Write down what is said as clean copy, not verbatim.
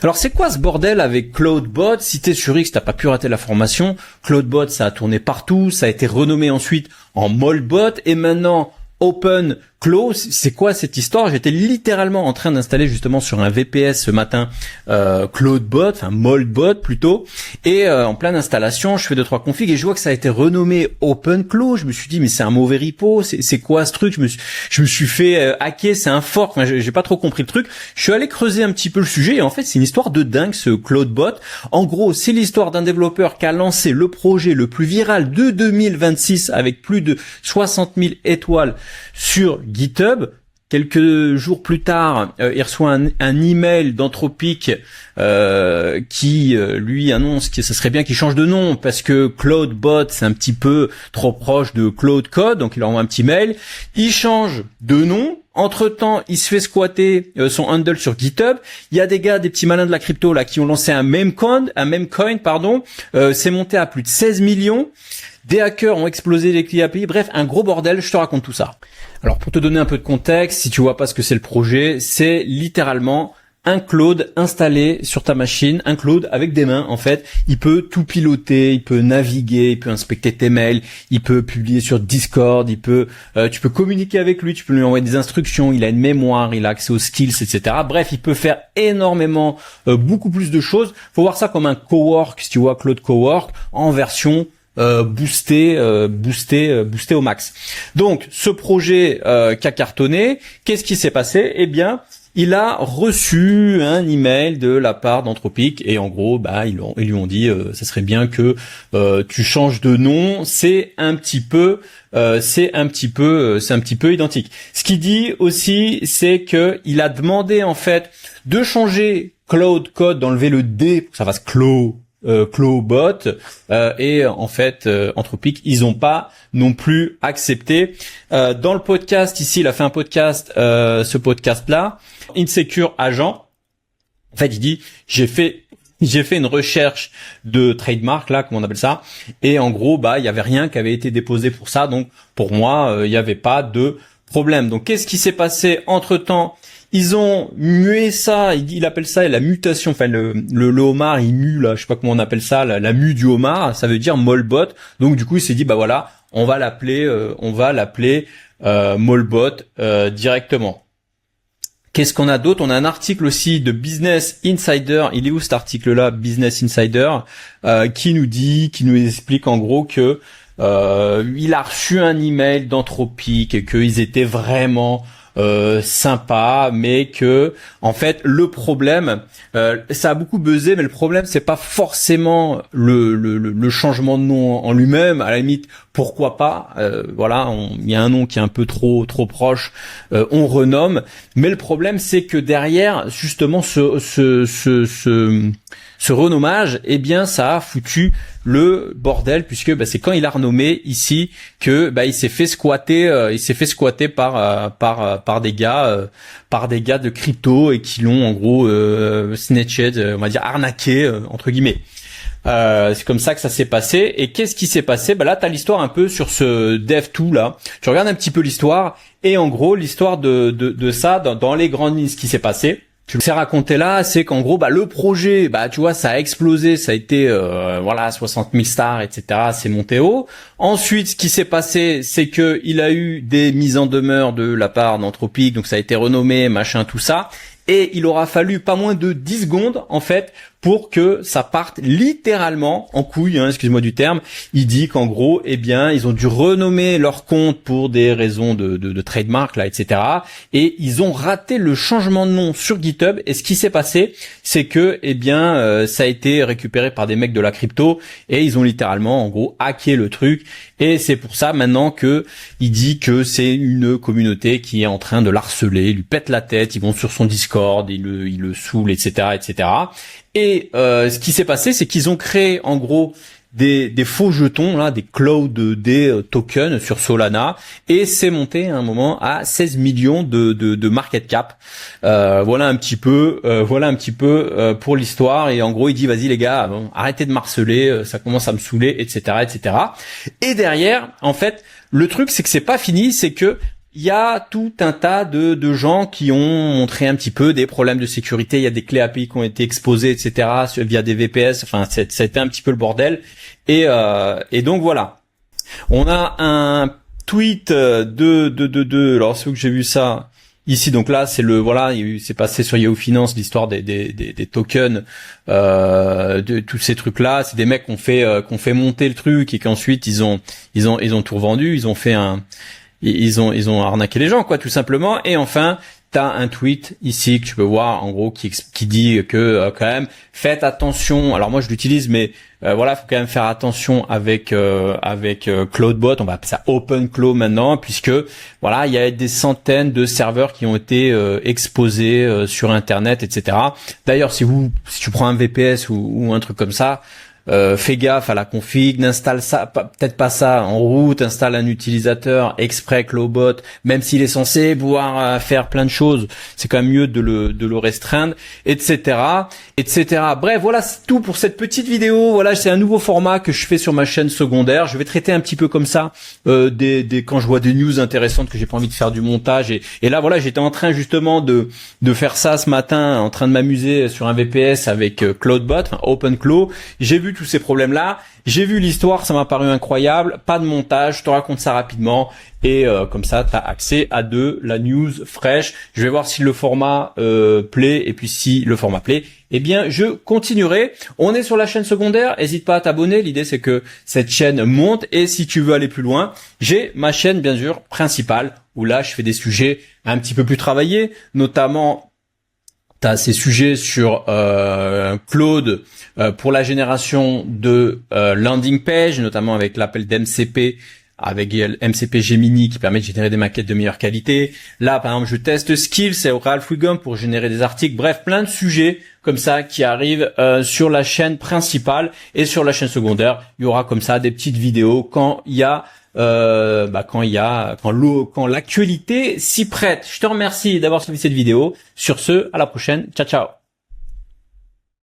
Alors c'est quoi ce bordel avec CloudBot? Si t'es sur X, t'as pas pu rater la formation. CloudBot, ça a tourné partout, ça a été renommé ensuite en Molbot et maintenant Open Close. C'est quoi cette histoire? J'étais littéralement en train d'installer justement sur un VPS ce matin CloudBot, enfin Molbot plutôt, et en pleine installation, je fais 2-3 configs et je vois que ça a été renommé Open Close. Je me suis dit mais c'est un mauvais repo, c'est quoi ce truc? Je me suis fait hacker, c'est un fork. Enfin, j'ai pas trop compris le truc. Je suis allé creuser un petit peu le sujet et en fait c'est une histoire de dingue ce CloudBot. En gros, c'est l'histoire d'un développeur qui a lancé le projet le plus viral de 2026 avec plus de 60 000 étoiles sur GitHub. Quelques jours plus tard, il reçoit un email d'Anthropic qui lui annonce que ce serait bien qu'il change de nom parce que CloudBot c'est un petit peu trop proche de Claude Code, donc il leur envoie un petit mail. Il change de nom. Entre-temps, il se fait squatter son handle sur GitHub. Il y a des gars, des petits malins de la crypto là qui ont lancé un memecoin, c'est monté à plus de 16 millions. Des hackers ont explosé les clés API. Bref, un gros bordel. Je te raconte tout ça. Alors, pour te donner un peu de contexte, si tu vois pas ce que c'est le projet, c'est littéralement un Claude installé sur ta machine, un Claude avec des mains en fait. Il peut tout piloter, il peut naviguer, il peut inspecter tes mails, il peut publier sur Discord, tu peux communiquer avec lui, tu peux lui envoyer des instructions, il a une mémoire, il a accès aux skills, etc. Bref, il peut faire énormément, beaucoup plus de choses. Faut voir ça comme un cowork, si tu vois Claude Cowork, en version boosté au max. Donc ce projet qui a cartonné, qu'est-ce qui s'est passé? Eh bien, il a reçu un email de la part d'Anthropic et en gros, ils lui ont dit ça serait bien que tu changes de nom, c'est un petit peu identique. Ce qu'il dit aussi, c'est que il a demandé en fait de changer Cloud Code, d'enlever le D pour que ça fasse CloudBot et en fait Anthropic ils ont pas non plus accepté. Dans le podcast ici, il a fait un podcast, ce podcast là, Insecure Agent. En fait, il dit j'ai fait une recherche de trademark là, comment on appelle ça, et en gros il y avait rien qui avait été déposé pour ça, donc pour moi il y avait pas de problème. Donc qu'est-ce qui s'est passé entre-temps? Ils ont mué ça, il appelle ça la mutation, enfin le homard il mue là, je sais pas comment on appelle ça, la mue du homard, ça veut dire Molbot. Donc du coup il s'est dit voilà, on va l'appeler Molbot directement. Qu'est-ce qu'on a d'autre? On a un article aussi de Business Insider. Il est où cet article-là, Business Insider, qui nous explique en gros que il a reçu un email d'Anthropic et qu'ils étaient vraiment sympa, mais que en fait le problème, ça a beaucoup buzzé, mais le problème c'est pas forcément le changement de nom en lui-même. À la limite, pourquoi pas, il y a un nom qui est un peu trop proche, on renomme, mais le problème c'est que derrière justement ce renommage, eh bien ça a foutu le bordel, puisque c'est quand il a renommé ici que il s'est fait squatter par des gars de crypto et qui l'ont en gros snatched, on va dire arnaqué entre guillemets. C'est comme ça que ça s'est passé. Et qu'est-ce qui s'est passé? Là t'as l'histoire un peu sur ce dev2 là. Tu regardes un petit peu l'histoire et en gros l'histoire de ça dans les grandes lignes, ce qui s'est passé. C'est raconté là, c'est qu'en gros, le projet, tu vois, ça a explosé, ça a été, 60 000 stars, etc., c'est monté haut. Ensuite, ce qui s'est passé, c'est que il a eu des mises en demeure de la part d'Anthropic, donc ça a été renommé, machin, tout ça. Et il aura fallu pas moins de 10 secondes, en fait, pour que ça parte littéralement en couille, excuse-moi du terme. Il dit qu'en gros, ils ont dû renommer leur compte pour des raisons de trademark, là, etc. Et ils ont raté le changement de nom sur GitHub. Et ce qui s'est passé, c'est que, ça a été récupéré par des mecs de la crypto et ils ont littéralement, en gros, hacké le truc. Et c'est pour ça, maintenant, que il dit que c'est une communauté qui est en train de l'harceler, il lui pète la tête, ils vont sur son Discord, ils le saoulent, etc., etc. Et ce qui s'est passé, c'est qu'ils ont créé en gros des faux jetons là, des CloudD tokens sur Solana, et c'est monté à un moment à 16 millions de market cap. Voilà un petit peu pour l'histoire. Et en gros, il dit vas-y les gars, arrêtez de m'harceler, ça commence à me saouler, etc., etc. Et derrière, en fait, le truc c'est que c'est pas fini, c'est que il y a tout un tas de gens qui ont montré un petit peu des problèmes de sécurité. Il y a des clés API qui ont été exposées, etc. via des VPS. Enfin, ça a été un petit peu le bordel. Et donc voilà. On a un tweet alors c'est où que j'ai vu ça ici. Donc là, c'est passé sur Yahoo Finance l'histoire des tokens, de tous ces trucs là. C'est des mecs qui ont fait monter le truc et qu'ensuite ils ont tout revendu. Ils ont arnaqué les gens, quoi, tout simplement. Et enfin, t'as un tweet ici que tu peux voir, en gros, qui dit que quand même, faites attention. Alors moi, je l'utilise, mais voilà, faut quand même faire attention avec CloudBot. On va appeler ça OpenClaw maintenant, puisque voilà, il y a des centaines de serveurs qui ont été exposés sur Internet, etc. D'ailleurs, si tu prends un VPS ou un truc comme ça. Fais gaffe à la config, n'installe ça, peut-être pas ça en route, installe un utilisateur exprès ClowBot, même s'il est censé pouvoir faire plein de choses, c'est quand même mieux de le restreindre, etc., etc. Bref, voilà, c'est tout pour cette petite vidéo. Voilà, c'est un nouveau format que je fais sur ma chaîne secondaire. Je vais traiter un petit peu comme ça quand je vois des news intéressantes que j'ai pas envie de faire du montage. Et là, voilà, j'étais en train justement de faire ça ce matin, en train de m'amuser sur un VPS avec CloudBot, enfin OpenClaw. J'ai vu tous ces problèmes-là. J'ai vu l'histoire, ça m'a paru incroyable. Pas de montage, je te raconte ça rapidement. Et comme ça, tu as accès à la news fraîche. Je vais voir si le format plaît. Et puis si le format plaît, eh bien, je continuerai. On est sur la chaîne secondaire. N'hésite pas à t'abonner. L'idée, c'est que cette chaîne monte. Et si tu veux aller plus loin, j'ai ma chaîne, bien sûr, principale, où là, je fais des sujets un petit peu plus travaillés, notamment... T'as ces sujets sur Claude pour la génération de landing page, notamment avec l'appel d'MCP, avec MCP Gemini qui permet de générer des maquettes de meilleure qualité. Là, par exemple, je teste Skills et Ralph Wiggum pour générer des articles. Bref, plein de sujets comme ça qui arrivent sur la chaîne principale, et sur la chaîne secondaire, il y aura comme ça des petites vidéos quand l'actualité s'y prête. Je te remercie d'avoir suivi cette vidéo. Sur ce, à la prochaine. Ciao, ciao.